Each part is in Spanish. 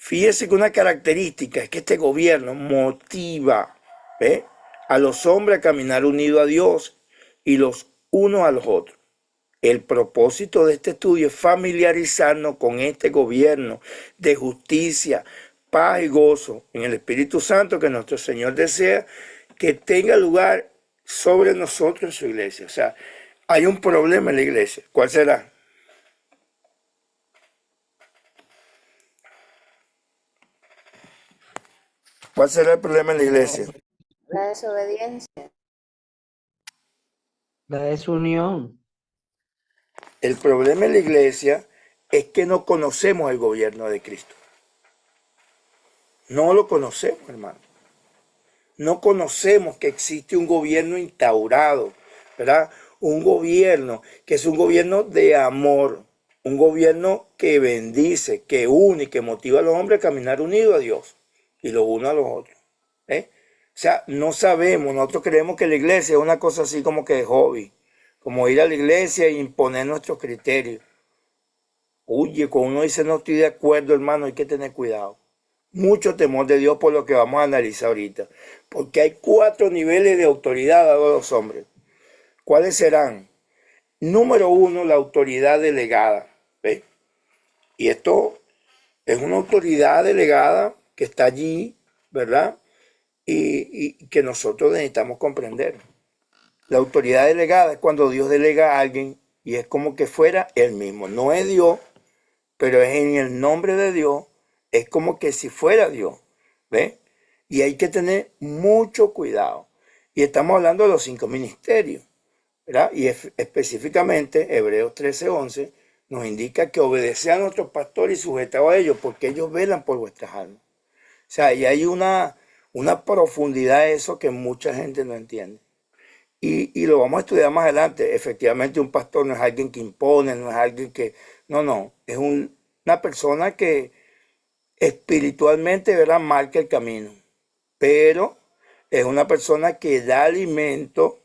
Fíjese que una característica es que este gobierno motiva, ¿ve?, a los hombres a caminar unidos a Dios y los unos a los otros. El propósito de este estudio es familiarizarnos con este gobierno de justicia, paz y gozo en el Espíritu Santo que nuestro Señor desea que tenga lugar sobre nosotros en su iglesia. O sea, hay un problema en la iglesia. ¿Cuál será? ¿Cuál será el problema en la iglesia? La desobediencia. La desunión. El problema en la iglesia es que no conocemos el gobierno de Cristo. No lo conocemos, hermano. No conocemos que existe un gobierno instaurado, ¿verdad? Un gobierno que es un gobierno de amor, un gobierno que bendice, que une y que motiva a los hombres a caminar unidos a Dios y los unos a los otros. ¿Eh? O sea, no sabemos, nosotros creemos que la iglesia es una cosa así como que de hobby, como ir a la iglesia e imponer nuestros criterios. Oye, cuando uno dice no estoy de acuerdo, hermano, hay que tener cuidado. Mucho temor de Dios por lo que vamos a analizar ahorita. Porque hay 4 niveles de autoridad dados a los hombres. ¿Cuáles serán? Número 1, la autoridad delegada. ¿Ve? Y esto es una autoridad delegada que está allí, ¿verdad? Y que nosotros necesitamos comprender. La autoridad delegada es cuando Dios delega a alguien y es como que fuera él mismo. No es Dios, pero es en el nombre de Dios, es como que si fuera Dios, ¿ve? Y hay que tener mucho cuidado. Y estamos hablando de los 5 ministerios, ¿verdad? Y específicamente Hebreos 13:11 nos indica que obedece a nuestros pastores y sujetados a ellos, porque ellos velan por vuestras almas. O sea, y hay una profundidad de eso que mucha gente no entiende. Y lo vamos a estudiar más adelante. Efectivamente, un pastor no es alguien que impone, no es alguien que... No, es una persona que espiritualmente, ¿verdad?, marca el camino. Pero es una persona que da alimento,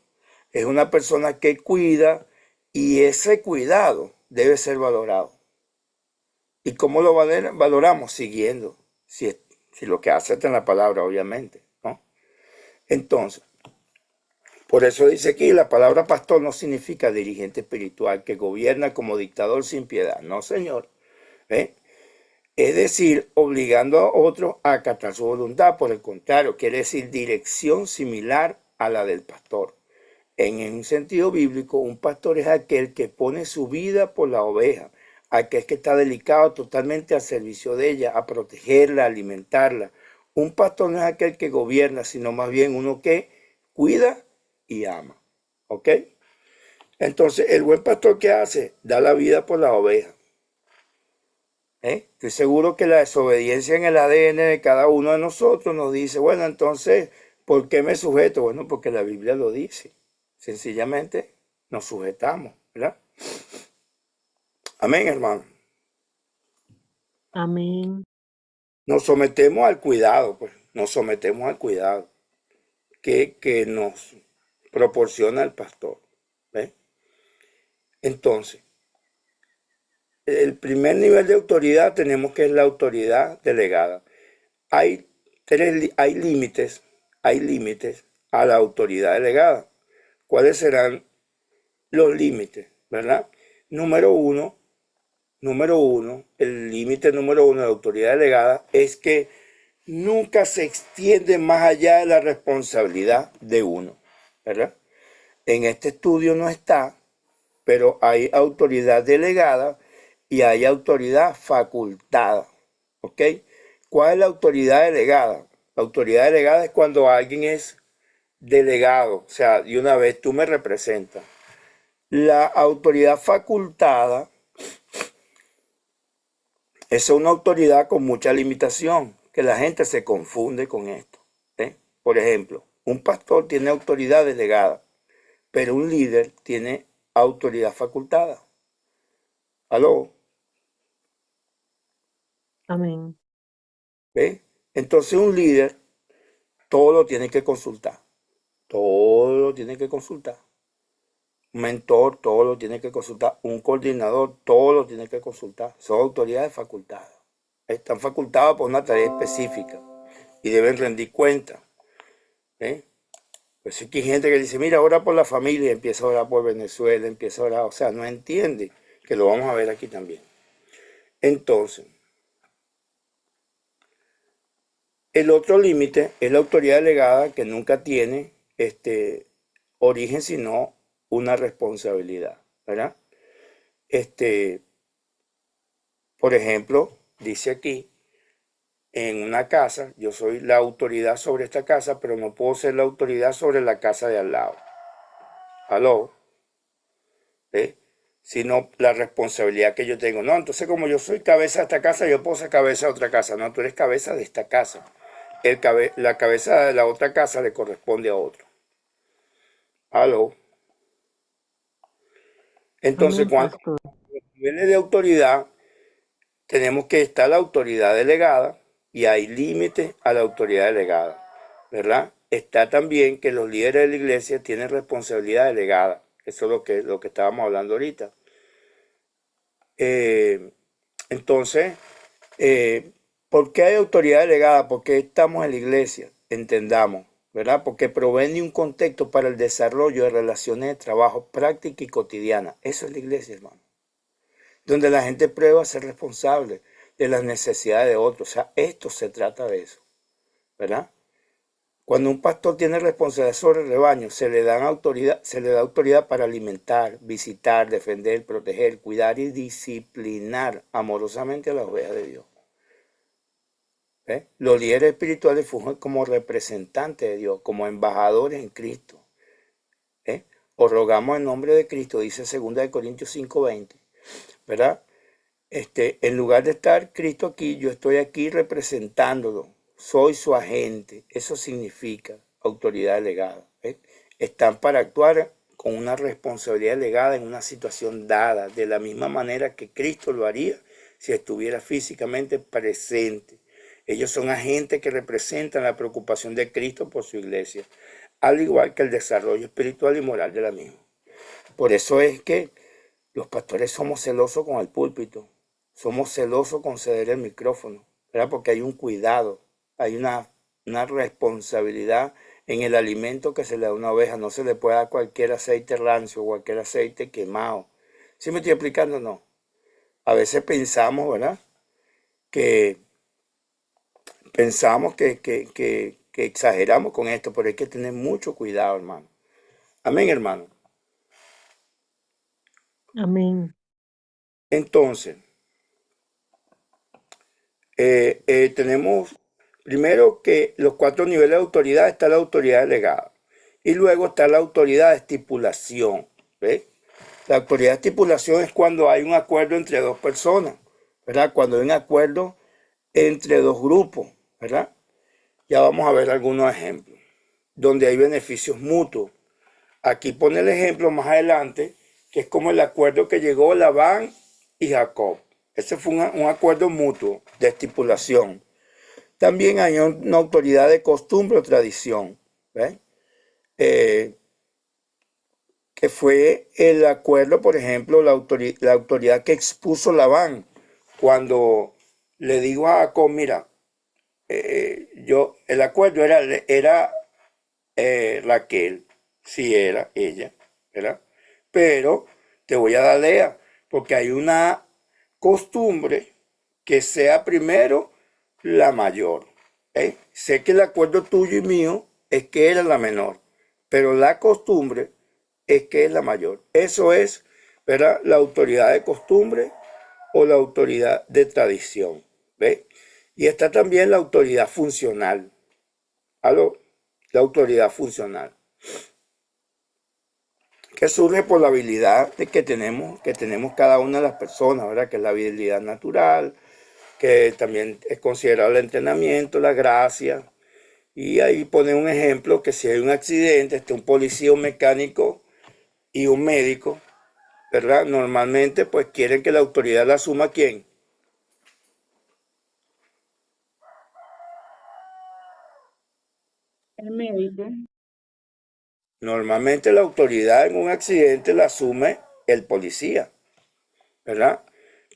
es una persona que cuida y ese cuidado debe ser valorado. ¿Y cómo lo valoramos? Siguiendo, si lo que hace está en la palabra, obviamente, ¿no? Entonces, por eso dice aquí, la palabra pastor no significa dirigente espiritual que gobierna como dictador sin piedad. No, señor. ¿Eh? Es decir, obligando a otros a acatar su voluntad. Por el contrario, quiere decir dirección similar a la del pastor. En un sentido bíblico, un pastor es aquel que pone su vida por la oveja, aquel que está dedicado totalmente al servicio de ella, a protegerla, a alimentarla. Un pastor no es aquel que gobierna, sino más bien uno que cuida y ama. ¿Ok? Entonces, el buen pastor, ¿qué hace? Da la vida por la oveja. Estoy seguro que la desobediencia en el ADN de cada uno de nosotros nos dice, bueno, entonces, ¿por qué me sujeto? Bueno, porque la Biblia lo dice. Sencillamente nos sujetamos, ¿verdad? Amén, hermano. Amén. Nos sometemos al cuidado, pues. Nos sometemos al cuidado que nos proporciona el pastor. ¿Ve? Entonces, el primer nivel de autoridad tenemos que es la autoridad delegada. Hay límites a la autoridad delegada. ¿Cuáles serán los límites? ¿Verdad? Número uno, el límite número 1 de la autoridad delegada es que nunca se extiende más allá de la responsabilidad de uno, ¿verdad? En este estudio no está, pero hay autoridad delegada y hay autoridad facultada, ¿ok? ¿Cuál es la autoridad delegada? La autoridad delegada es cuando alguien es delegado, o sea, de una vez tú me representas. La autoridad facultada es una autoridad con mucha limitación, que la gente se confunde con esto. Por ejemplo, un pastor tiene autoridad delegada, pero un líder tiene autoridad facultada. ¿Aló? Amén. ¿Ve? Entonces un líder todo lo tiene que consultar. Todo lo tiene que consultar. Un mentor todo lo tiene que consultar. Un coordinador todo lo tiene que consultar. Son autoridades facultadas. Están facultados por una tarea específica y deben rendir cuenta. Pues sí que hay gente que dice, mira, ora por la familia, empieza a orar por Venezuela, empieza a orar, o sea, no entiende, que lo vamos a ver aquí también. Entonces, el otro límite es la autoridad delegada, que nunca tiene origen sino una responsabilidad, ¿verdad? Por ejemplo, dice aquí, en una casa, yo soy la autoridad sobre esta casa, pero no puedo ser la autoridad sobre la casa de al lado. ¿Aló? Sino la responsabilidad que yo tengo. No, entonces como yo soy cabeza de esta casa, yo puedo ser cabeza de otra casa. No, tú eres cabeza de esta casa. La cabeza de la otra casa le corresponde a otro. ¿Aló? Entonces, Amén, cuando pastor. niveles de autoridad, tenemos que estar la autoridad delegada y hay límites a la autoridad delegada, ¿verdad? Está también que los líderes de la iglesia tienen responsabilidad delegada. Eso es lo que estábamos hablando ahorita. Entonces, ¿por qué hay autoridad delegada? ¿Por qué estamos en la iglesia? Entendamos, ¿verdad? Porque proveen de un contexto para el desarrollo de relaciones de trabajo práctica y cotidiana. Eso es la iglesia, hermano. Donde la gente prueba a ser responsable de las necesidades de otros. O sea, esto se trata de eso, ¿verdad? Cuando un pastor tiene responsabilidad sobre el rebaño, se le da autoridad para alimentar, visitar, defender, proteger, cuidar y disciplinar amorosamente a las ovejas de Dios. Los líderes espirituales fungen como representantes de Dios, como embajadores en Cristo. Os rogamos en nombre de Cristo, dice 2 Corintios 5:20, ¿verdad? En lugar de estar Cristo aquí, yo estoy aquí representándolo. Soy su agente. Eso significa autoridad delegada. Están para actuar con una responsabilidad delegada en una situación dada, de la misma manera que Cristo lo haría si estuviera físicamente presente. Ellos son agentes que representan la preocupación de Cristo por su iglesia, al igual que el desarrollo espiritual y moral de la misma. Por eso es que los pastores somos celosos con el púlpito, somos celosos con ceder el micrófono, ¿verdad? Porque hay un cuidado, hay una responsabilidad en el alimento que se le da a una oveja. No se le puede dar cualquier aceite rancio, cualquier aceite quemado. ¿Sí me estoy explicando? No. A veces pensamos, ¿verdad? Que exageramos con esto, pero hay que tener mucho cuidado, hermano. Amén, hermano. Amén. Entonces, tenemos primero que los 4 niveles de autoridad. Está la autoridad delegada y luego está la autoridad de estipulación. ¿Ves? La autoridad de estipulación es cuando hay un acuerdo entre dos personas, ¿verdad? Cuando hay un acuerdo entre dos grupos, ¿verdad? Ya vamos a ver algunos ejemplos donde hay beneficios mutuos. Aquí pone el ejemplo más adelante, que es como el acuerdo que llegó Labán y Jacob. Ese fue un acuerdo mutuo de estipulación. También hay una autoridad de costumbre o tradición, ¿ves? Que fue el acuerdo, por ejemplo, la autoridad que expuso Labán cuando le dijo a Jacob, mira, el acuerdo era Raquel, sí era ella, ¿verdad? Pero te voy a dar Lea, porque hay una costumbre que sea primero la mayor. Sé que el acuerdo tuyo y mío es que era la menor, pero la costumbre es que es la mayor. Eso es, ¿verdad? La autoridad de costumbre o la autoridad de tradición. ¿Ves? Y está también la autoridad funcional. ¿Aló? La autoridad funcional, que surge por la habilidad que tenemos cada una de las personas, ¿verdad? Que es la habilidad natural, que también es considerado el entrenamiento, la gracia. Y ahí pone un ejemplo que si hay un accidente, un policía, un mecánico y un médico, ¿verdad? Normalmente pues quieren que la autoridad la asuma ¿quién? El médico. Normalmente la autoridad en un accidente la asume el policía, ¿verdad?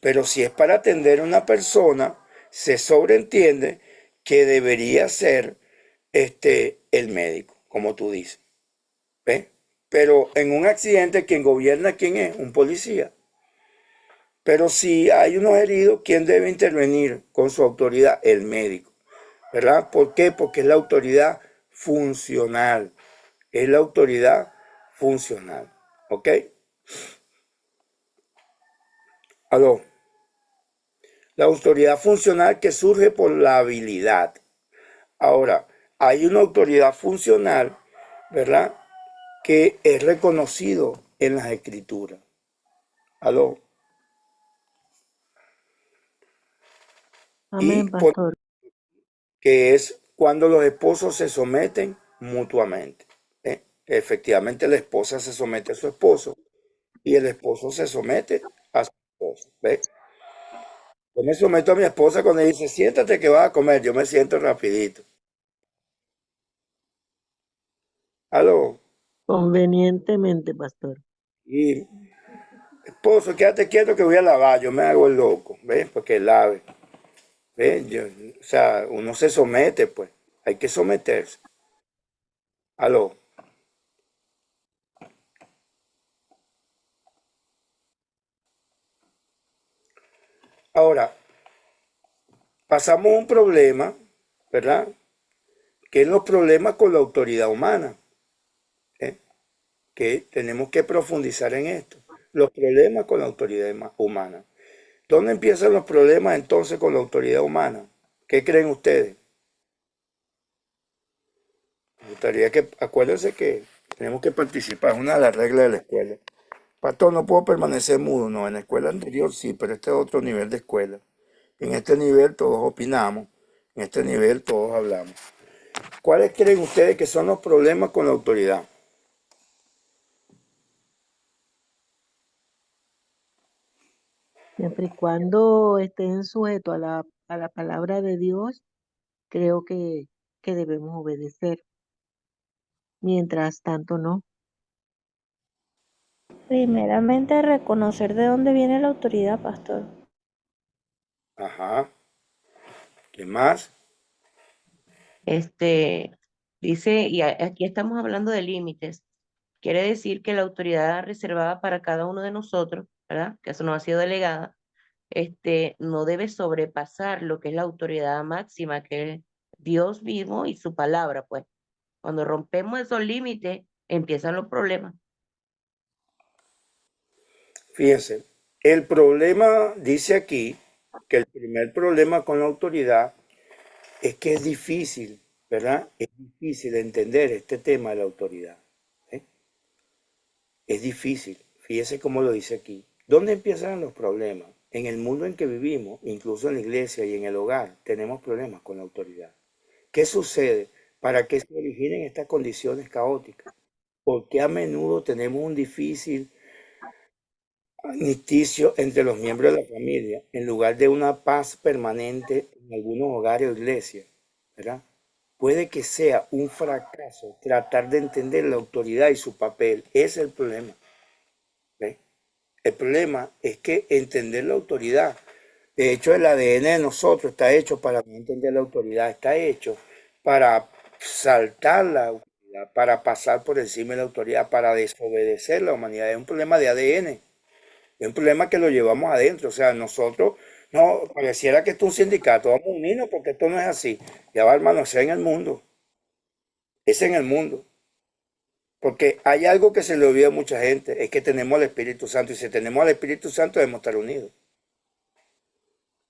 Pero si es para atender a una persona, se sobreentiende que debería ser el médico, como tú dices. ¿Ves? Pero en un accidente, quien gobierna, ¿quién es? Un policía. Pero si hay unos heridos, ¿quién debe intervenir con su autoridad? El médico. ¿Verdad? ¿Por qué? Porque es la autoridad funcional. Es la autoridad funcional. ¿Ok? Aló. La autoridad funcional que surge por la habilidad. Ahora, hay una autoridad funcional, ¿verdad? Que es reconocido en las escrituras. Aló. Amén, Y por, pastor. que es cuando los esposos se someten mutuamente. ¿Eh? Efectivamente, la esposa se somete a su esposo y el esposo se somete a su esposa. ¿Ves? Yo me someto a mi esposa cuando ella dice, siéntate que vas a comer, yo me siento rapidito. Aló. Convenientemente, pastor. Y esposo, quédate quieto que voy a lavar, yo me hago el loco, ¿ves? Porque lave. ¿Ves? O sea, uno se somete, pues. Hay que someterse. Aló. Ahora, pasamos un problema, ¿verdad? Que es los problemas con la autoridad humana, ¿eh? Que tenemos que profundizar en esto. Los problemas con la autoridad humana. ¿Dónde empiezan los problemas entonces con la autoridad humana? ¿Qué creen ustedes? Me gustaría que, acuérdense que tenemos que participar, es una de las reglas de la escuela. Pastor, no puedo permanecer mudo, no, en la escuela anterior sí, pero este es otro nivel de escuela. En este nivel todos opinamos, en este nivel todos hablamos. ¿Cuáles creen ustedes que son los problemas con la autoridad? Siempre y cuando estén sujetos a la palabra de Dios, creo que debemos obedecer. Mientras tanto, no. Primeramente, reconocer de dónde viene la autoridad, pastor. Ajá. ¿Qué más? Este, dice, y aquí estamos hablando de límites. Quiere decir que la autoridad reservada para cada uno de nosotros, ¿verdad? Que eso nos ha sido delegada, no debe sobrepasar lo que es la autoridad máxima, que es Dios mismo y su palabra, pues. Cuando rompemos esos límites, empiezan los problemas. Fíjense, el problema, dice aquí, que el primer problema con la autoridad es que es difícil, ¿verdad? Es difícil entender este tema de la autoridad. ¿Eh? Es difícil. Fíjese cómo lo dice aquí. ¿Dónde empiezan los problemas? En el mundo en que vivimos, incluso en la iglesia y en el hogar, tenemos problemas con la autoridad. ¿Qué sucede? ¿Para qué se originen estas condiciones caóticas? Porque a menudo tenemos un difícil armisticio entre los miembros de la familia, en lugar de una paz permanente en algunos hogares o iglesias, ¿verdad? Puede que sea un fracaso tratar de entender la autoridad y su papel. Ese es el problema. ¿Ve? El problema es que entender la autoridad, de hecho el ADN de nosotros está hecho para no entender la autoridad, está hecho para saltar la autoridad, para pasar por encima de la autoridad, para desobedecer la humanidad. Es un problema de ADN. Es un problema que lo llevamos adentro. O sea, nosotros, no, pareciera que esto es un sindicato. Vamos a unirnos porque esto no es así. Ya va, hermano, sea en el mundo. Es en el mundo. Porque hay algo que se le olvida a mucha gente, es que tenemos al Espíritu Santo. Y si tenemos al Espíritu Santo, debemos estar unidos.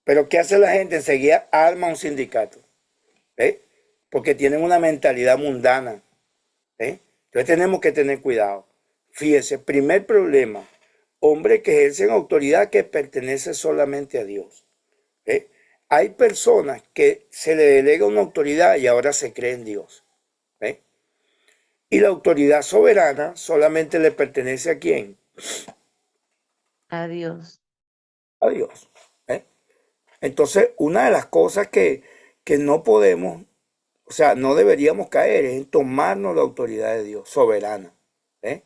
Pero ¿qué hace la gente? Enseguida arma un sindicato. ¿Eh? Porque tienen una mentalidad mundana. ¿Eh? Entonces tenemos que tener cuidado. Fíjese, primer problema, hombres que ejercen autoridad que pertenece solamente a Dios. ¿Eh? Hay personas que se le delega una autoridad y ahora se cree en Dios. ¿Eh? Y la autoridad soberana solamente le pertenece a quién? Adiós. A Dios. ¿Eh? Entonces, una de las cosas que no podemos, o sea, no deberíamos caer es en tomarnos la autoridad de Dios, soberana. ¿Eh?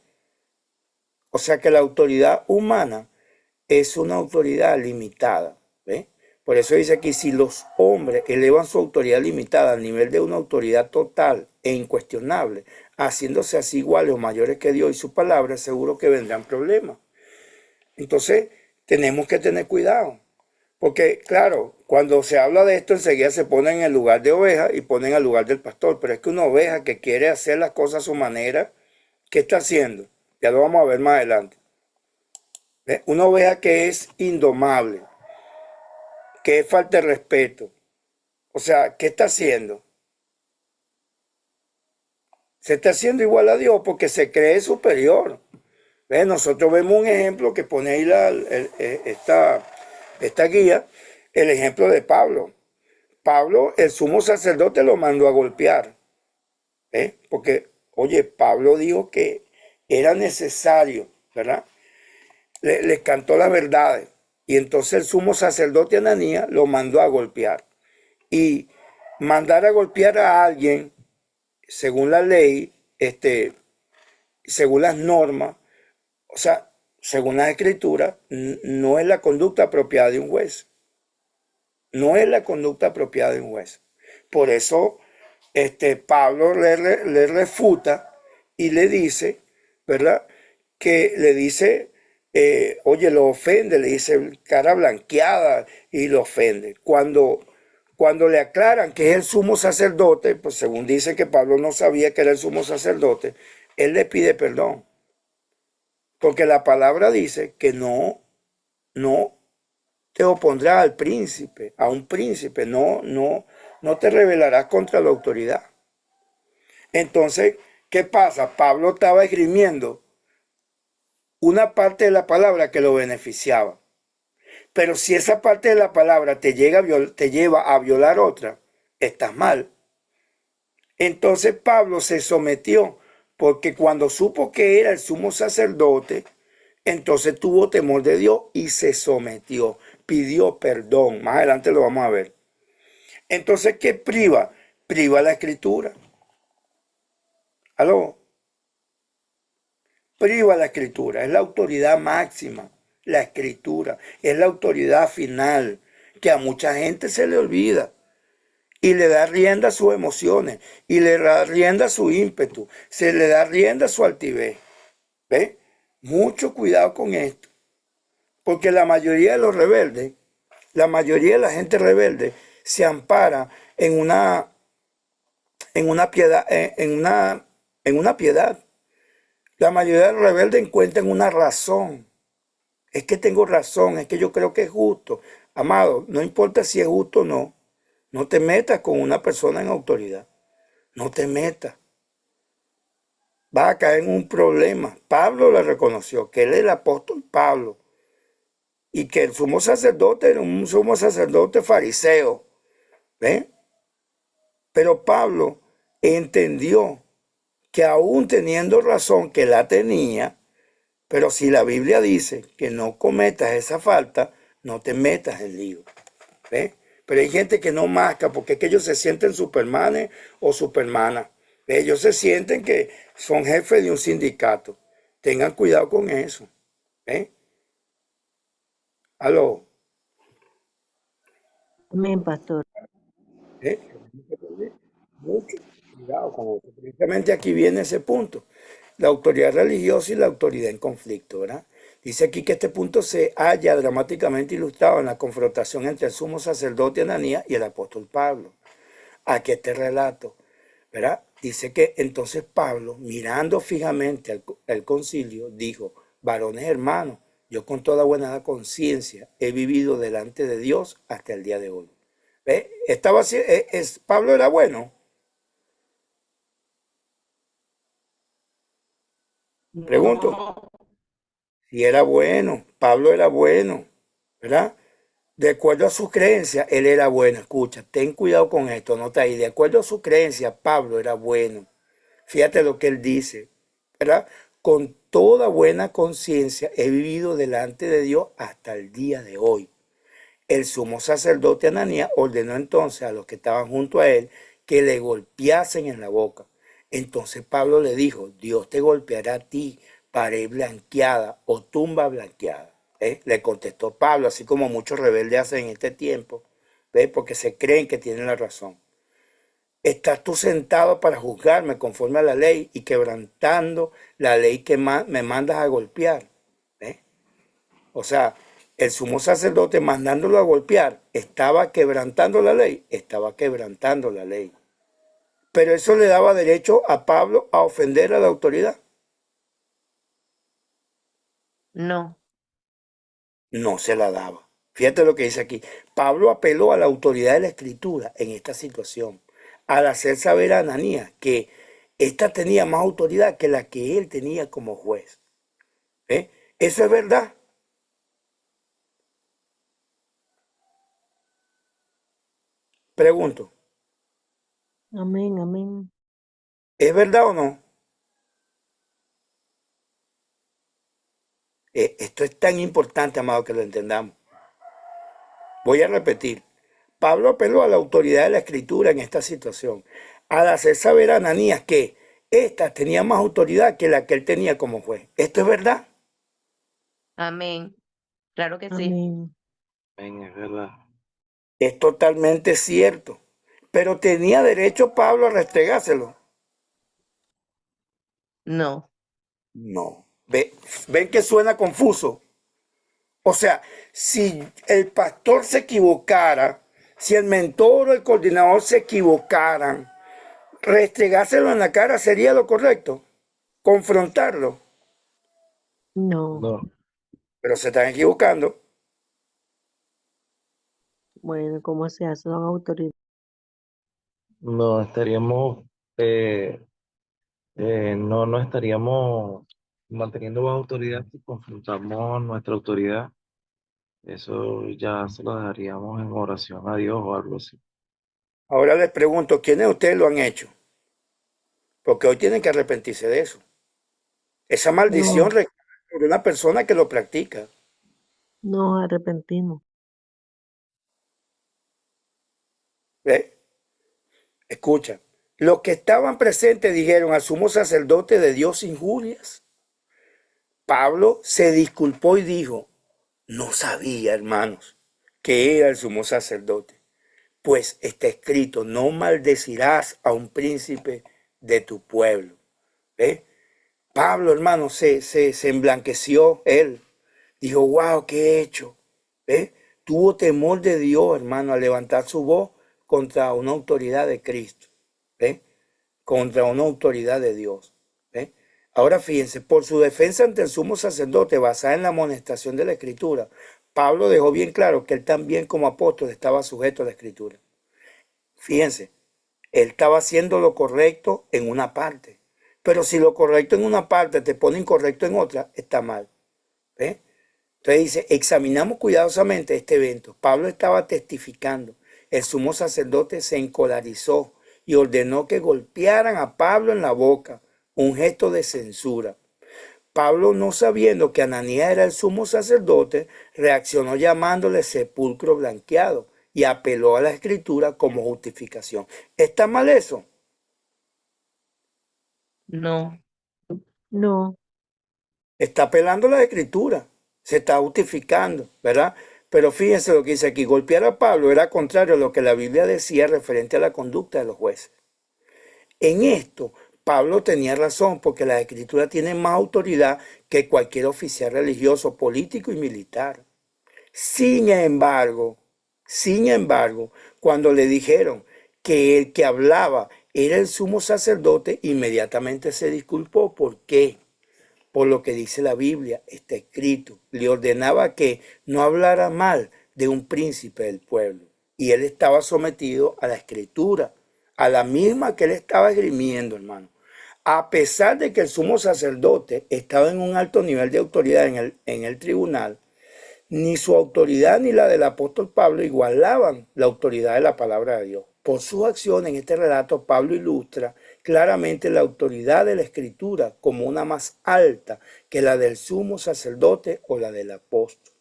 O sea que la autoridad humana es una autoridad limitada. ¿Ve? Por eso dice aquí, si los hombres elevan su autoridad limitada al nivel de una autoridad total e incuestionable, haciéndose así iguales o mayores que Dios y su palabra, seguro que vendrán problemas. Entonces, tenemos que tener cuidado. Porque, claro, cuando se habla de esto, enseguida se pone en el lugar de oveja y ponen al lugar del pastor. Pero es que una oveja que quiere hacer las cosas a su manera, ¿qué está haciendo? Ya lo vamos a ver más adelante. ¿Ve? Una oveja que es indomable, que es falta de respeto. O sea, ¿qué está haciendo? Se está haciendo igual a Dios porque se cree superior. ¿Ve? Nosotros vemos un ejemplo que pone ahí esta guía, el ejemplo de Pablo. Pablo, el sumo sacerdote, lo mandó a golpear. ¿Eh? Porque, oye, Pablo dijo que era necesario, ¿verdad? Les cantó las verdades. Y entonces el sumo sacerdote Ananías lo mandó a golpear. Y mandar a golpear a alguien, según la ley, según las normas, o sea, según las escrituras, no es la conducta apropiada de un juez. No es la conducta apropiada de un juez. Por eso Pablo le refuta y le dice, ¿verdad? Que le dice, oye, lo ofende, le dice cara blanqueada y lo ofende. Cuando le aclaran que es el sumo sacerdote, pues según dice que Pablo no sabía que era el sumo sacerdote, él le pide perdón. Porque la palabra dice que no te opondrás al príncipe, a un príncipe, no te rebelarás contra la autoridad. Entonces, ¿qué pasa? Pablo estaba esgrimiendo una parte de la palabra que lo beneficiaba. Pero si esa parte de la palabra te lleva a violar otra, estás mal. Entonces Pablo se sometió, porque cuando supo que era el sumo sacerdote, entonces tuvo temor de Dios y se sometió, pidió perdón. Más adelante lo vamos a ver. Entonces, ¿qué priva? Priva la escritura. ¿Aló? Priva la escritura, es la autoridad máxima, la escritura, es la autoridad final, que a mucha gente se le olvida y le da rienda a sus emociones y le da rienda a su ímpetu, se le da rienda a su altivez. ¿Ve? Mucho cuidado con esto, porque la mayoría de los rebeldes, la mayoría de la gente rebelde se ampara en una piedad, en una piedad. La mayoría de los rebeldes encuentran una razón. Es que tengo razón, es que yo creo que es justo. Amado, no importa si es justo o no, no te metas con una persona en autoridad. No te metas. Vas a caer en un problema. Pablo le reconoció que él es el apóstol Pablo y que el sumo sacerdote era un sumo sacerdote fariseo. ¿Ven? Pero Pablo entendió que aún teniendo razón, que la tenía, pero si la Biblia dice que no cometas esa falta, no te metas en lío. ¿Ves? Pero hay gente que no masca porque es que ellos se sienten supermanes o supermanas. Ellos se sienten que son jefes de un sindicato. Tengan cuidado con eso. ¿Ves? Aló. Amén, pastor. ¿Ves? Tenemos que tener mucho cuidado con eso. Precisamente aquí viene ese punto. La autoridad religiosa y la autoridad en conflicto, ¿verdad? Dice aquí que este punto se halla dramáticamente ilustrado en la confrontación entre el sumo sacerdote Ananías y el apóstol Pablo. Aquí este relato, ¿verdad? Dice que entonces Pablo, mirando fijamente al concilio, dijo, varones hermanos, yo con toda buena conciencia he vivido delante de Dios hasta el día de hoy. ¿Ves? Pablo era bueno. Pregunto. No, Si era bueno, Pablo era bueno, ¿verdad? De acuerdo a sus creencias, él era bueno. Escucha, ten cuidado con esto, nota ahí. De acuerdo a sus creencias, Pablo era bueno. Fíjate lo que él dice, ¿verdad? Con toda buena conciencia he vivido delante de Dios hasta el día de hoy. El sumo sacerdote Ananías ordenó entonces a los que estaban junto a él que le golpeasen en la boca. Entonces Pablo le dijo, Dios te golpeará a ti, pared blanqueada o tumba blanqueada. Le contestó Pablo, así como muchos rebeldes hacen en este tiempo, ¿ves? Porque se creen que tienen la razón. ¿Estás tú sentado para juzgarme conforme a la ley y quebrantando la ley que me mandas a golpear? ¿Ves? O sea, el sumo sacerdote mandándolo a golpear, ¿estaba quebrantando la ley? Estaba quebrantando la ley. Pero eso le daba derecho a Pablo a ofender a la autoridad. No, No se la daba. Fíjate lo que dice aquí. Pablo apeló a la autoridad de la escritura en esta situación, al hacer saber a Ananías que ésta tenía más autoridad que la que él tenía como juez. ¿Eh? ¿Eso es verdad? Pregunto, Amén, amén. ¿es verdad o no? Esto es tan importante, amado, que lo entendamos. Voy a repetir. Pablo apeló a la autoridad de la escritura en esta situación, al hacer saber a Ananías que ésta tenía más autoridad que la que él tenía como juez. ¿Esto es verdad? amén. Claro que sí. Amén. Amén, es verdad. Es totalmente cierto. Pero ¿tenía derecho Pablo a restregárselo? No, No. ¿Ven que suena confuso? O sea, si el pastor se equivocara, si el mentor o el coordinador se equivocaran, restregárselo en la cara sería lo correcto. Confrontarlo. No. No, Pero se están equivocando. Bueno, ¿cómo se hace? Son autoridades. no estaríamos, eh, no estaríamos manteniendo bajo autoridad si confrontamos nuestra autoridad. Eso ya se lo dejaríamos en oración a Dios o algo así. Ahora les pregunto, ¿quiénes de ustedes lo han hecho? Porque hoy tienen que arrepentirse de eso. Esa maldición No, recae sobre una persona que lo practica. nos arrepentimos. ¿Ve? Escucha. Los que estaban presentes dijeron al sumo sacerdote de Dios injurias. Pablo se disculpó y dijo, no sabía, hermanos, que era el sumo sacerdote. Pues está escrito, no maldecirás a un príncipe de tu pueblo. ¿Ve? Pablo, hermano, se emblanqueció él. Dijo, wow, ¿qué he hecho? ¿Ve? Tuvo temor de Dios, hermano, al levantar su voz contra una autoridad de Cristo. ¿Ve? Contra una autoridad de Dios. ¿Ve? Ahora fíjense, por su defensa ante el sumo sacerdote basada en la amonestación de la Escritura, Pablo dejó bien claro que él también como apóstol estaba sujeto a la Escritura. Fíjense, él estaba haciendo lo correcto en una parte, pero si lo correcto en una parte te pone incorrecto en otra, está mal. ¿Ve? Entonces dice, examinamos cuidadosamente este evento. Pablo estaba testificando. El sumo sacerdote se encolarizó y ordenó que golpearan a Pablo en la boca, un gesto de censura. Pablo, no sabiendo que Ananías era el sumo sacerdote, reaccionó llamándole sepulcro blanqueado y apeló a la escritura como justificación. ¿Está mal eso? no, No, Está apelando a la escritura, se está justificando, ¿verdad? Pero fíjense lo que dice aquí, golpear a Pablo era contrario a lo que la Biblia decía referente a la conducta de los jueces. En esto, Pablo tenía razón porque la escritura tiene más autoridad que cualquier oficial religioso, político y militar. Sin embargo, cuando le dijeron que el que hablaba era el sumo sacerdote, inmediatamente se disculpó. ¿Por qué? Por lo que dice la Biblia, está escrito. Le ordenaba que no hablara mal de un príncipe del pueblo. Y él estaba sometido a la escritura, a la misma que él estaba esgrimiendo, hermano. A pesar de que el sumo sacerdote estaba en un alto nivel de autoridad en el tribunal, ni su autoridad ni la del apóstol Pablo igualaban la autoridad de la palabra de Dios. Por sus acciones en este relato, Pablo ilustra claramente la autoridad de la escritura como una más alta que la del sumo sacerdote o la del apóstol.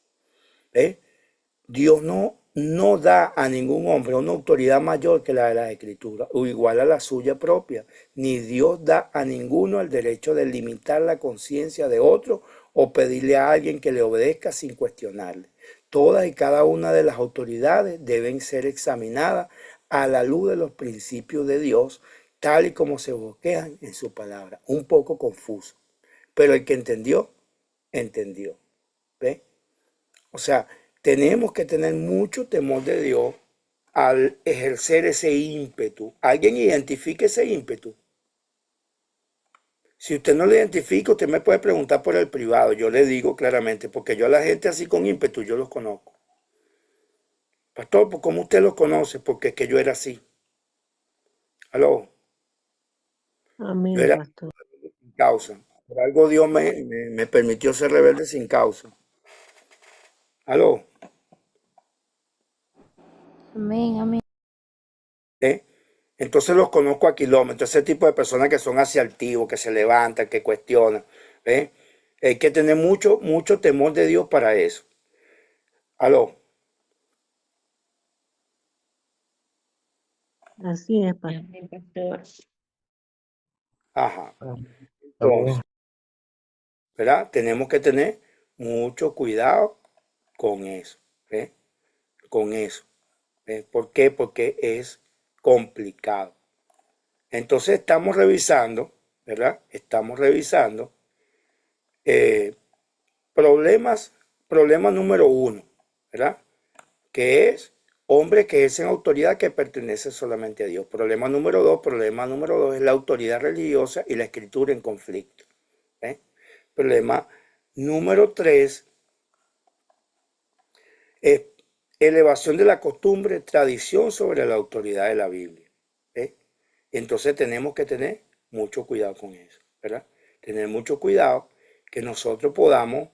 ¿Eh? Dios no da a ningún hombre una autoridad mayor que la de la escritura o igual a la suya propia, ni Dios da a ninguno el derecho de limitar la conciencia de otro o pedirle a alguien que le obedezca sin cuestionarle. Todas y cada una de las autoridades deben ser examinadas a la luz de los principios de Dios, tal y como se bosquejan en su palabra. Un poco confuso, pero el que entendió, entendió. ¿Ve? O sea, tenemos que tener mucho temor de Dios al ejercer ese ímpetu. ¿Alguien identifica ese ímpetu? Si usted no lo identifica, usted me puede preguntar por el privado. Yo le digo claramente, porque yo a la gente así con ímpetu, yo los conozco. Pastor, ¿pues cómo usted los conoce? Porque es que yo era así. Aló, yo Amén, era pastor. sin causa. Por algo Dios me permitió ser rebelde sin causa. Aló, Amén, amén. ¿eh? Entonces los conozco a kilómetros. Ese tipo de personas que son así altivos, que se levantan, que cuestionan. ¿Eh? Hay que tener mucho, mucho temor de Dios para eso. Aló, Así es, pastor. Amén, pastor. ajá. Amén. Entonces, ¿verdad? Tenemos que tener mucho cuidado con eso. ¿Eh? Con eso. ¿Por qué? Porque es complicado. Entonces estamos revisando, ¿verdad? Estamos revisando eh, problema número 1, ¿verdad? Que es hombres que ejercen autoridad que pertenece solamente a Dios. Problema número 2 es la autoridad religiosa y la escritura en conflicto. ¿Eh? Problema número 3 es elevación de la costumbre, tradición sobre la autoridad de la Biblia. ¿Eh? Entonces tenemos que tener mucho cuidado con eso, ¿verdad? Tener mucho cuidado que nosotros podamos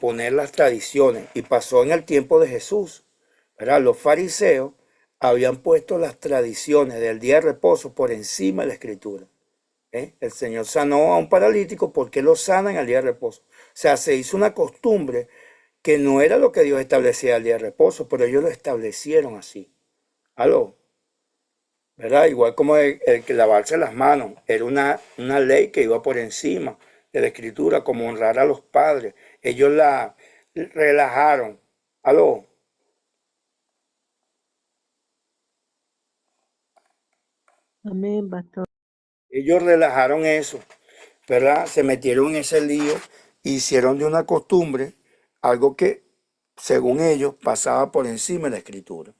poner las tradiciones. Y pasó en el tiempo de Jesús, ¿verdad? Los fariseos habían puesto las tradiciones del día de reposo por encima de la escritura. El Señor sanó a un paralítico porque lo sana en el día de reposo. O sea, se hizo una costumbre que no era lo que Dios establecía el día de reposo, pero ellos lo establecieron así. ¿Aló? ¿Verdad? Igual como el que lavarse las manos, era una ley que iba por encima de la escritura, como honrar a los padres. Ellos la relajaron. ¿Aló? Amén, pastor. Ellos relajaron eso, ¿verdad? Se metieron en ese lío, hicieron de una costumbre algo que, según ellos, pasaba por encima de la escritura.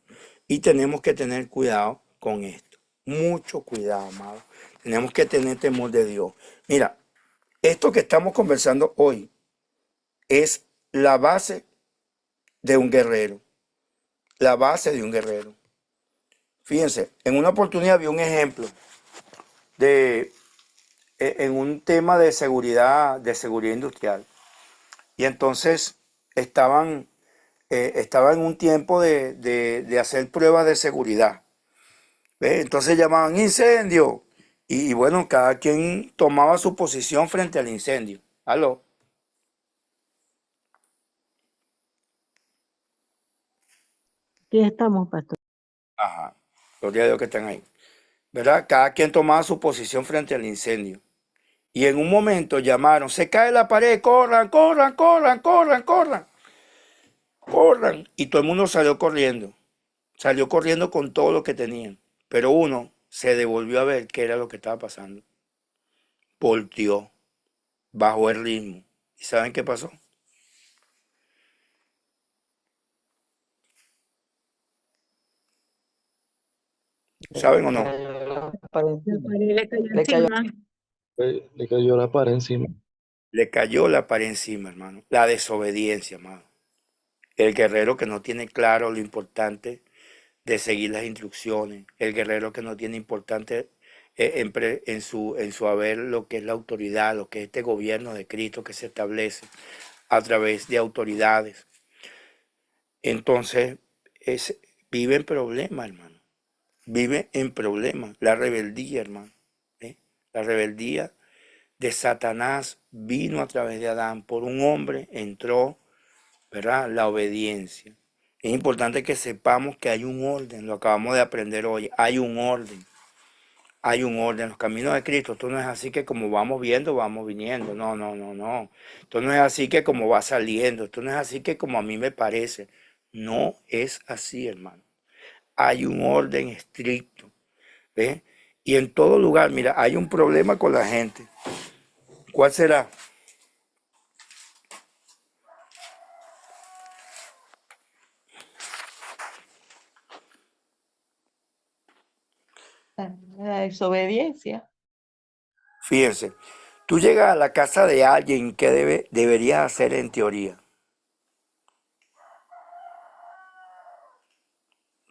Y tenemos que tener cuidado con esto. Mucho cuidado, amado. Tenemos que tener temor de Dios. Mira, esto que estamos conversando hoy es la base de un guerrero. La base de un guerrero. Fíjense, en una oportunidad vi un ejemplo de en un tema de seguridad industrial. Y entonces estaba en un tiempo de hacer pruebas de seguridad. ¿Ves? Entonces llamaban incendio. Y bueno, cada quien tomaba su posición frente al incendio. ¿Aló? Aquí estamos, pastor. Ajá. Gloria a Dios que están ahí. ¿Verdad? Cada quien tomaba su posición frente al incendio. Y en un momento llamaron, se cae la pared, corran, corran, corran, corran, corran, corran. Y todo el mundo salió corriendo con todo lo que tenían. Pero uno se devolvió a ver qué era lo que estaba pasando. Volteó, bajó el ritmo. ¿Y saben qué pasó? ¿Saben o no? Para La encima. pared le cayó Le cayó, encima. le cayó la pared encima. Le cayó la pared encima, hermano. La desobediencia, hermano. El guerrero que no tiene claro lo importante de seguir las instrucciones. El guerrero que no tiene importante en su haber lo que es la autoridad, lo que es este gobierno de Cristo que se establece a través de autoridades. Entonces, vive en problemas, hermano. Vive en problemas. La rebeldía, hermano. La rebeldía de Satanás vino a través de Adán. Por un hombre entró, ¿verdad? La obediencia. Es importante que sepamos que hay un orden. Lo acabamos de aprender hoy. Hay un orden. Hay un orden, los caminos de Cristo. Esto no es así que como vamos viendo, vamos viniendo. No, no, no, no. Esto no es así que como va saliendo. Esto no es así que como a mí me parece. No es así, hermano. Hay un orden estricto. ¿Ves? Y en todo lugar, mira, hay un problema con la gente. ¿Cuál será? La desobediencia. Fíjense, tú llegas a la casa de alguien que deberías hacer en teoría.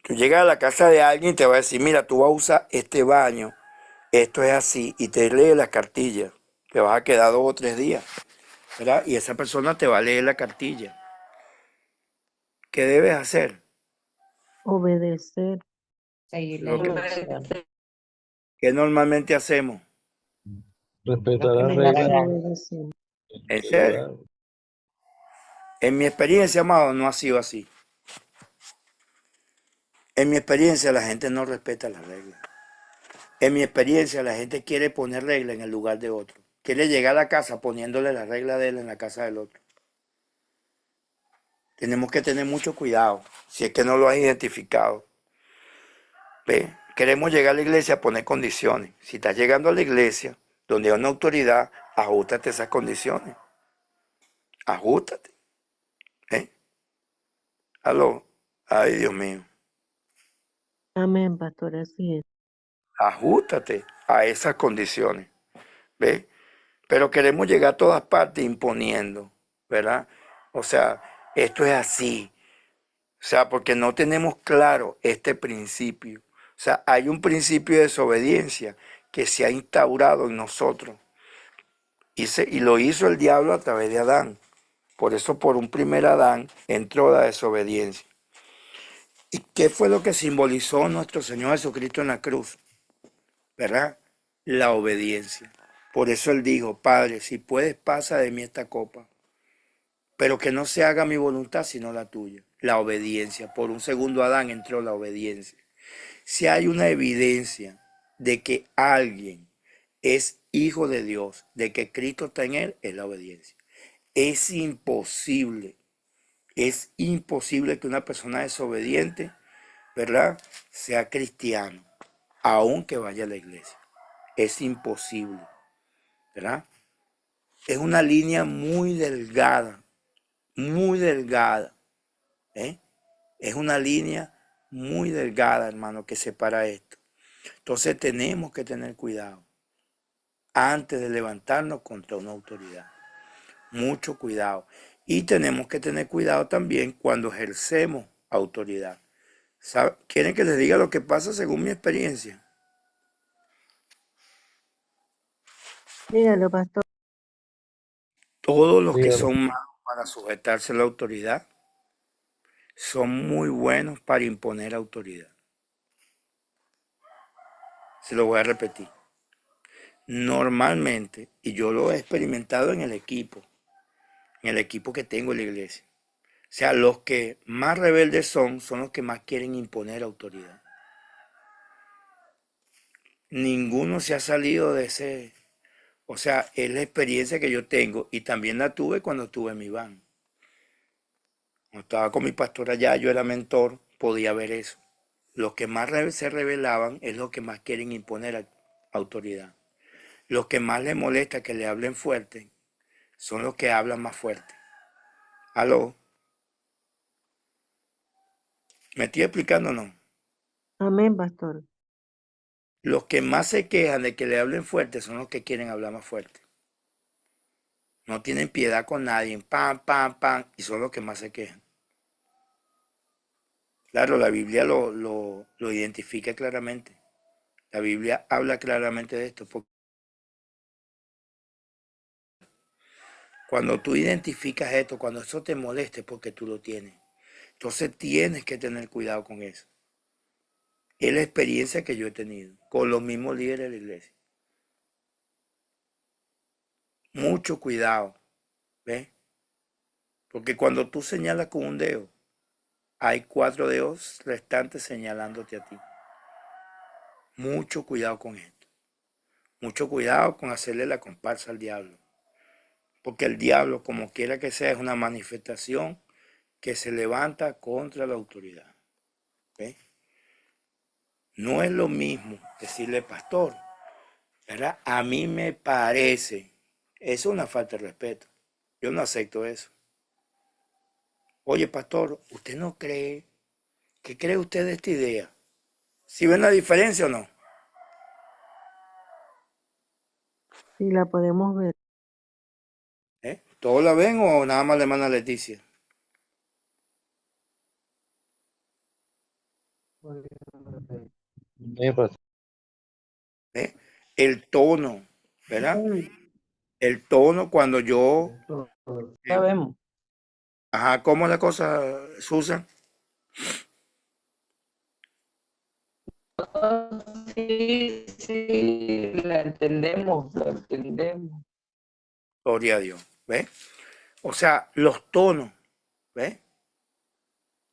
Tú llegas a la casa de alguien y te va a decir, mira, tú vas a usar este baño, esto es así, y te lee las cartillas. Te vas a quedar 2 o 3 días, ¿verdad? Y esa persona te va a leer la cartilla. ¿Qué debes hacer? Obedecer. Seguir las Lo que, instrucciones. que normalmente hacemos. Respetar Lo que las nos da la reglas. gana. Obedecemos. En serio. En mi experiencia, amado, no ha sido así. En mi experiencia, la gente no respeta las reglas. En mi experiencia, la gente quiere poner reglas en el lugar de otro. Quiere llegar a la casa poniéndole la regla de él en la casa del otro. Tenemos que tener mucho cuidado, si es que no lo has identificado. ¿Ve? Queremos llegar a la iglesia a poner condiciones. Si estás llegando a la iglesia, donde hay una autoridad, ajustate esas condiciones. Ajustate. ¿Eh? Aló. Ay, Dios mío. Amén, pastor, así es. Ajustate a esas condiciones. ¿Ve? Pero queremos llegar a todas partes imponiendo, ¿verdad? O sea, esto es así. O sea, porque no tenemos claro este principio. O sea, hay un principio de desobediencia que se ha instaurado en nosotros. Y lo hizo el diablo a través de Adán. Por eso por un primer Adán entró la desobediencia. ¿Y qué fue lo que simbolizó nuestro Señor Jesucristo en la cruz? ¿Verdad? La obediencia. Por eso Él dijo, Padre, si puedes, pasa de mí esta copa, pero que no se haga mi voluntad sino la tuya. La obediencia. Por un segundo Adán entró la obediencia. Si hay una evidencia de que alguien es hijo de Dios, de que Cristo está en él, es la obediencia. Es imposible que una persona desobediente, ¿verdad?, sea cristiano, aunque vaya a la iglesia. Es imposible, ¿verdad? Es una línea muy delgada, ¿eh? Es una línea muy delgada, hermano, que separa esto. Entonces tenemos que tener cuidado antes de levantarnos contra una autoridad. Mucho cuidado. Y tenemos que tener cuidado también cuando ejercemos autoridad. ¿Quieren que les diga lo que pasa según mi experiencia? Dígalo, pastor. Todos los que Dígalo. son malos para sujetarse a la autoridad son muy buenos para imponer autoridad. Se lo voy a repetir. Normalmente, y yo lo he experimentado en el equipo que tengo en la iglesia. O sea, los que más rebeldes son los que más quieren imponer autoridad. Ninguno se ha salido de ese. O sea, es la experiencia que yo tengo y también la tuve cuando estuve en mi van. Cuando estaba con mi pastor allá, yo era mentor, podía ver eso. Los que más se rebelaban es los que más quieren imponer autoridad. Los que más les molesta que le hablen fuerte son los que hablan más fuerte. ¿Aló? ¿Me estoy explicando o no? Amén, pastor. Los que más se quejan de que le hablen fuerte son los que quieren hablar más fuerte. No tienen piedad con nadie, pam, pam, pam, y son los que más se quejan. Claro, la Biblia lo identifica claramente. La Biblia habla claramente de esto. Porque cuando tú identificas esto, cuando eso te moleste, es porque tú lo tienes. Entonces tienes que tener cuidado con eso. Es la experiencia que yo he tenido con los mismos líderes de la iglesia. Mucho cuidado, ¿ves? Porque cuando tú señalas con un dedo, hay 4 dedos restantes señalándote a ti. Mucho cuidado con esto. Mucho cuidado con hacerle la comparsa al diablo. Porque el diablo, como quiera que sea, es una manifestación que se levanta contra la autoridad. ¿Ve? No es lo mismo decirle pastor, ¿verdad? A mí me parece. Eso es una falta de respeto. Yo no acepto eso. Oye, pastor, ¿usted no cree? ¿Qué cree usted de esta idea? ¿Sí ven la diferencia o no? Sí, la podemos ver. ¿Eh? ¿Todos la ven o nada más la hermana Leticia? Pues, ¿Eh? El tono, ¿verdad? Mm, El tono cuando yo... sabemos. Ajá, ¿cómo es la cosa, Susan? Sí, sí, la entendemos, la entendemos. Gloria a Dios, ¿ves? O sea, los tonos, ¿ves?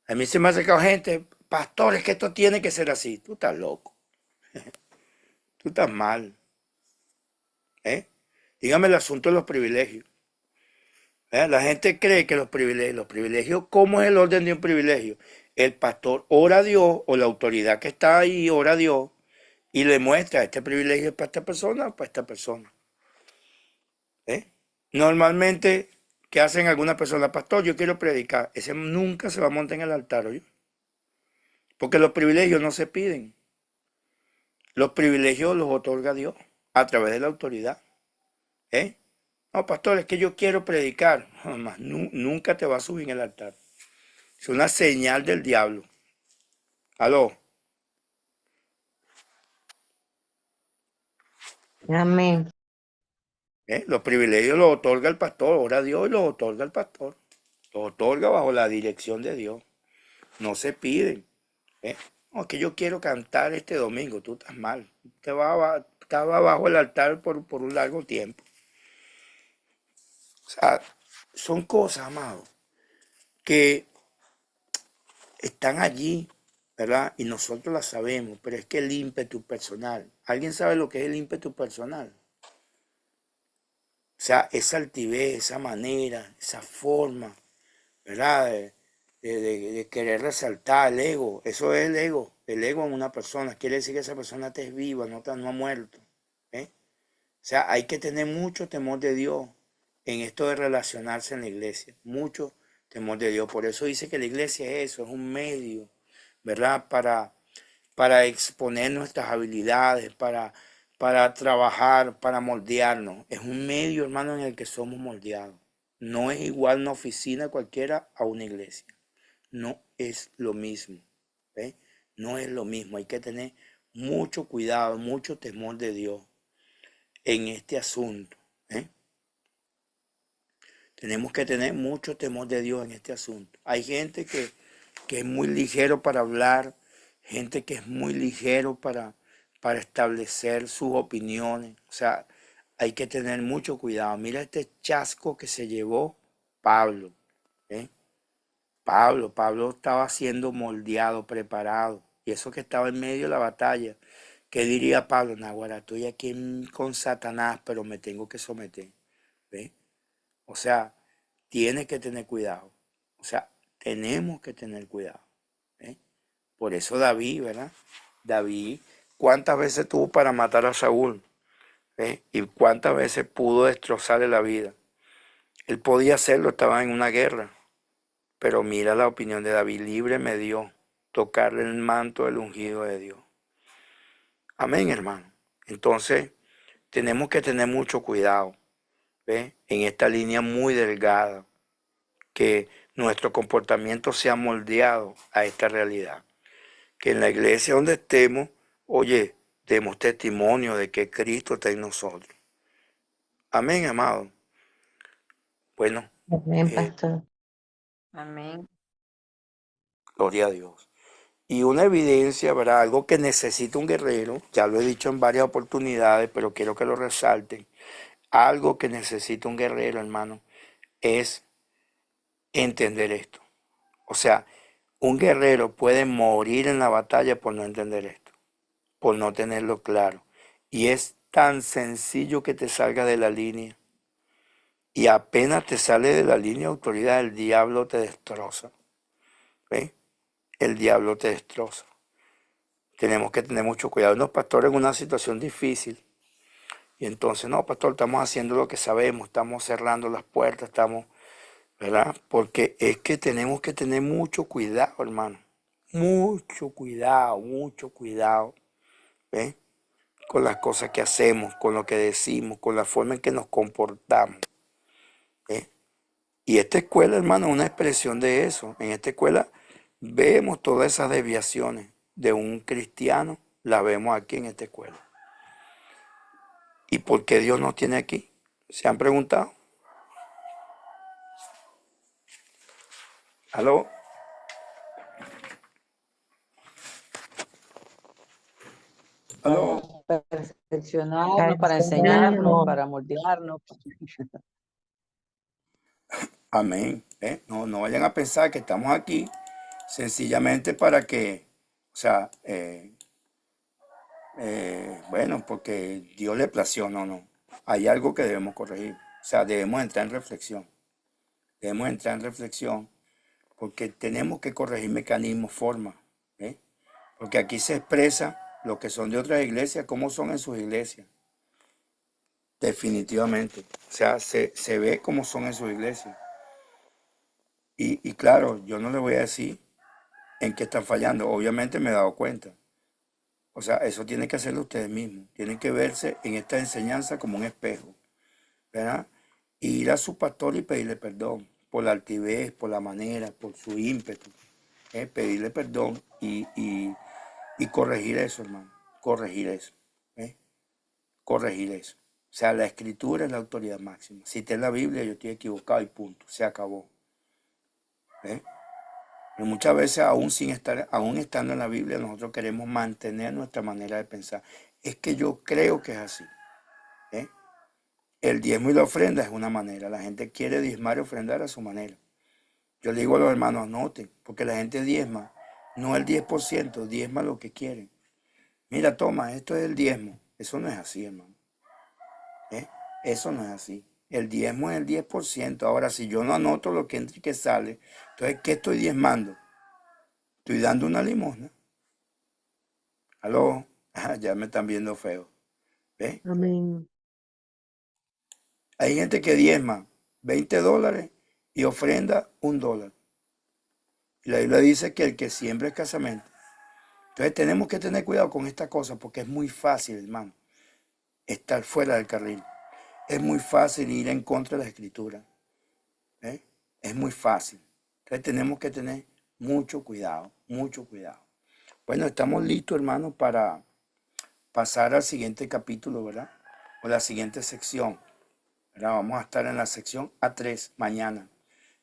A mí se me ha acercado gente, pastor, es que esto tiene que ser así. Tú estás loco, tú estás mal, ¿eh? Dígame el asunto de los privilegios. La gente cree que los privilegios, ¿cómo es el orden de un privilegio? El pastor ora a Dios o la autoridad que está ahí ora a Dios y le muestra este privilegio es para esta persona, para esta persona. ¿Eh? Normalmente, ¿qué hacen algunas personas? Pastor, yo quiero predicar. Ese nunca se va a montar en el altar, ¿oye? Porque los privilegios no se piden. Los privilegios los otorga Dios a través de la autoridad. ¿Eh? No, pastor, es que yo quiero predicar. Jamás, nunca te va a subir en el altar. Es una señal del diablo. Aló. Amén. Los privilegios los otorga el pastor. Ora a Dios y los otorga el pastor. Los otorga bajo la dirección de Dios. No se piden. ¿Eh? No, es que yo quiero cantar este domingo. Tú estás mal. Estaba bajo el altar por un largo tiempo. O sea, son cosas, amado, que están allí, ¿verdad? Y nosotros las sabemos, pero es que el ímpetu personal. ¿Alguien sabe lo que es el ímpetu personal? O sea, esa altivez, esa manera, esa forma, ¿verdad? De querer resaltar el ego. Eso es el ego. El ego en una persona. Quiere decir que esa persona está viva, no ha muerto. ¿Eh? O sea, hay que tener mucho temor de Dios en esto de relacionarse en la iglesia. Mucho temor de Dios. Por eso dice que la iglesia es eso, es un medio, ¿verdad? Para exponer nuestras habilidades, para trabajar, para moldearnos. Es un medio, hermano, en el que somos moldeados. No es igual una oficina cualquiera a una iglesia. No es lo mismo. ¿Ve? No es lo mismo. Hay que tener mucho cuidado, mucho temor de Dios en este asunto. ¿Eh? Tenemos que tener mucho temor de Dios en este asunto. Hay gente que es muy ligero para hablar, gente que es muy ligero para establecer sus opiniones. O sea, hay que tener mucho cuidado. Mira este chasco que se llevó Pablo. ¿Eh? Pablo estaba siendo moldeado, preparado. Y eso que estaba en medio de la batalla. ¿Qué diría Pablo? Naguará, estoy aquí con Satanás, pero me tengo que someter. ¿Ve? O sea, tienes que tener cuidado. O sea, tenemos que tener cuidado. ¿Eh? Por eso David, ¿verdad? David, ¿cuántas veces tuvo para matar a Saúl? ¿Eh? Y cuántas veces pudo destrozarle la vida. Él podía hacerlo, estaba en una guerra. Pero mira la opinión de David, libre me dio tocarle el manto del ungido de Dios. Amén, hermano. Entonces, tenemos que tener mucho cuidado, ¿ve? En esta línea muy delgada, que nuestro comportamiento sea moldeado a esta realidad. Que en la iglesia donde estemos, oye, demos testimonio de que Cristo está en nosotros. Amén, amado. Bueno, Amén, pastor. Amén. gloria a Dios. Y una evidencia, ¿verdad? Algo que necesita un guerrero, ya lo he dicho en varias oportunidades, pero quiero que lo resalten. Algo que necesita un guerrero, hermano, es entender esto. O sea, un guerrero puede morir en la batalla por no entender esto, por no tenerlo claro. Y es tan sencillo que te salga de la línea. Y apenas te sale de la línea de autoridad, el diablo te destroza. ¿Ves? El diablo te destroza. Tenemos que tener mucho cuidado. Los pastores en una situación difícil. Y entonces, no, pastor, estamos haciendo lo que sabemos, estamos cerrando las puertas, estamos, ¿verdad? Porque es que tenemos que tener mucho cuidado, hermano. Mucho cuidado, ¿ves? Con las cosas que hacemos, con lo que decimos, con la forma en que nos comportamos, ¿ves? Y esta escuela, hermano, es una expresión de eso. En esta escuela vemos todas esas desviaciones de un cristiano, las vemos aquí en esta escuela. ¿Y por qué Dios nos tiene aquí? ¿Se han preguntado? ¿Aló? ¿Aló? Para perfeccionarnos, Para para enseñarnos. enseñarnos, para moldearnos. Amén. No, no vayan a pensar que estamos aquí sencillamente para que, o sea, bueno, porque Dios le plació, no. Hay algo que debemos corregir. O sea, debemos entrar en reflexión. Debemos entrar en reflexión porque tenemos que corregir mecanismos, formas. ¿Eh? Porque aquí se expresa lo que son de otras iglesias, cómo son en sus iglesias. Definitivamente. O sea, se ve cómo son en sus iglesias. Y claro, yo no le voy a decir en qué están fallando. Obviamente me he dado cuenta. O sea, eso tienen que hacerlo ustedes mismos. Tienen que verse en esta enseñanza como un espejo, ¿verdad? Y ir a su pastor y pedirle perdón por la altivez, por la manera, por su ímpetu. Pedirle perdón y corregir eso, hermano. Corregir eso. ¿Eh? Corregir eso. O sea, la escritura es la autoridad máxima. Si está en la Biblia, yo estoy equivocado y punto. Se acabó. ¿Eh? Y muchas veces, aún estando en la Biblia, nosotros queremos mantener nuestra manera de pensar. Es que yo creo que es así. ¿Eh? El diezmo y la ofrenda es una manera. La gente quiere diezmar y ofrendar a su manera. Yo le digo a los hermanos, anoten, porque la gente diezma, no el 10%, diezma lo que quieren. Mira, toma, esto es el diezmo. Eso no es así, hermano. ¿Eh? Eso no es así. El diezmo es el 10%. Ahora, si yo no anoto lo que entra y que sale, entonces, ¿qué estoy diezmando? Estoy dando una limosna. ¿Aló? Ya me están viendo feo. ¿Ves? Amén. Hay gente que diezma $20 y ofrenda $1. Y la Biblia dice que el que siembra escasamente. Entonces tenemos que tener cuidado con esta cosa porque es muy fácil, hermano, estar fuera del carril. Es muy fácil ir en contra de la escritura. ¿Eh? Es muy fácil. Entonces tenemos que tener mucho cuidado, mucho cuidado. Bueno, estamos listos, hermano, para pasar al siguiente capítulo, ¿verdad? O la siguiente sección. ¿Verdad? Vamos a estar en la sección A3 mañana,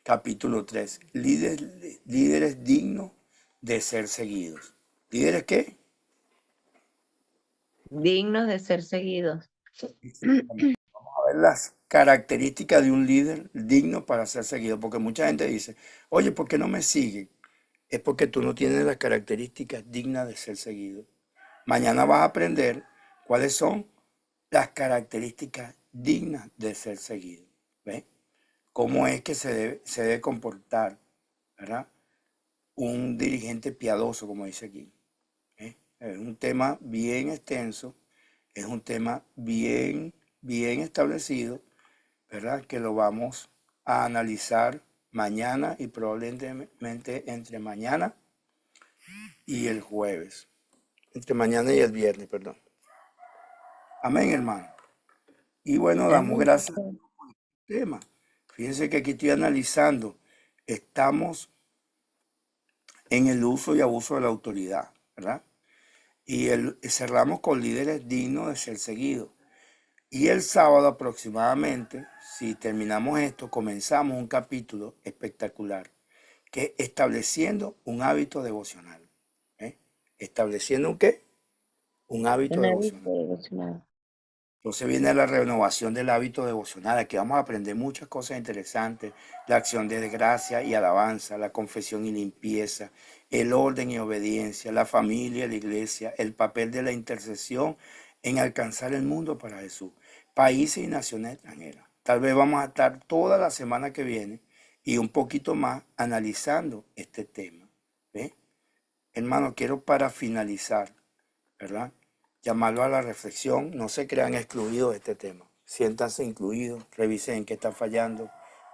capítulo 3. Líderes dignos de ser seguidos. ¿Líderes qué? Dignos de ser seguidos. Exactamente. Vamos a ver las características de un líder digno para ser seguido, porque mucha gente dice, oye, ¿por qué no me siguen? Es porque tú no tienes las características dignas de ser seguido. Mañana vas a aprender cuáles son las características dignas de ser seguido. ¿Ves? Cómo es que se debe comportar, ¿verdad? Un dirigente piadoso, como dice aquí. ¿Eh? Es un tema bien extenso, es un tema bien establecido, ¿verdad? Que lo vamos a analizar mañana y probablemente entre mañana y el jueves. Entre mañana y el viernes, perdón. Amén, hermano. Y bueno, damos gracias al tema. Fíjense que aquí estoy analizando. Estamos en el uso y abuso de la autoridad, ¿verdad? Y cerramos con líderes dignos de ser seguidos. Y el sábado aproximadamente, si terminamos esto, comenzamos un capítulo espectacular, que es estableciendo un hábito devocional. ¿Eh? ¿Estableciendo un qué? Un hábito Un hábito devocional. devocional. Entonces viene la renovación del hábito devocional. Aquí vamos a aprender muchas cosas interesantes. La acción de gracia y alabanza, la confesión y limpieza, el orden y obediencia, la familia y la iglesia, el papel de la intercesión en alcanzar el mundo para Jesús, países y naciones extranjeras. Tal vez vamos a estar toda la semana que viene y un poquito más analizando este tema. ¿Ve? Hermano, quiero para finalizar, ¿verdad? Llamarlo a la reflexión, no se crean excluidos de este tema. Siéntanse incluidos, revisen en qué están fallando,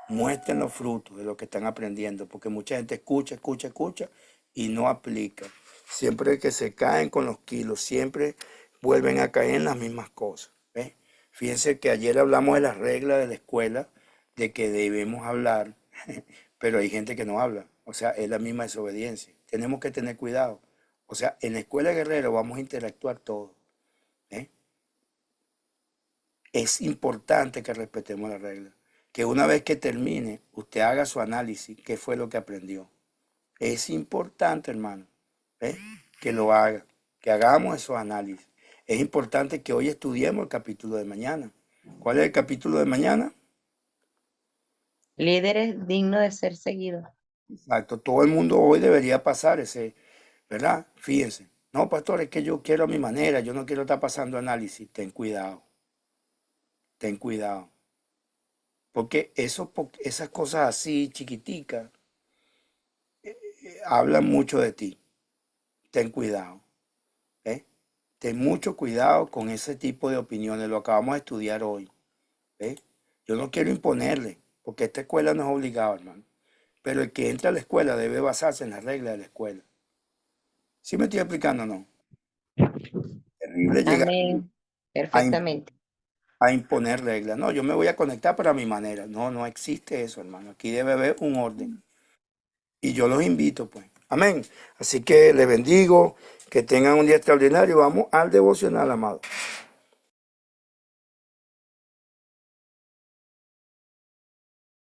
muestren los frutos de lo que están aprendiendo, porque mucha gente escucha y no aplica. Siempre que se caen con los kilos, siempre vuelven a caer en las mismas cosas. ¿Ves? Fíjense que ayer hablamos de las reglas de la escuela, de que debemos hablar, pero hay gente que no habla. O sea, es la misma desobediencia. Tenemos que tener cuidado. O sea, en la escuela Guerrero vamos a interactuar todos. ¿Eh? Es importante que respetemos las reglas. Que una vez que termine, usted haga su análisis, qué fue lo que aprendió. Es importante, hermano, ¿eh? Que lo haga, que hagamos esos análisis. Es importante que hoy estudiemos el capítulo de mañana. ¿Cuál es el capítulo de mañana? Líderes dignos de ser seguidos. Exacto, todo el mundo hoy debería pasar ese, ¿verdad? Fíjense. No, pastor, es que yo quiero a mi manera, yo no quiero estar pasando análisis. Ten cuidado, ten cuidado. Porque esas cosas así, chiquiticas, hablan mucho de ti. Ten cuidado. ¿Eh? Ten mucho cuidado con ese tipo de opiniones. Lo acabamos de estudiar hoy. ¿Eh? Yo no quiero imponerle, porque esta escuela no es obligada, hermano. Pero el que entra a la escuela debe basarse en las reglas de la escuela. ¿Sí me estoy explicando o no? Terrible llegar Amén. a, Perfectamente. a imponer reglas. No, yo me voy a conectar para mi manera. No, no existe eso, hermano. Aquí debe haber un orden. Y yo los invito, pues. Amén. Así que les bendigo, que tengan un día extraordinario. Vamos al devocional, amado.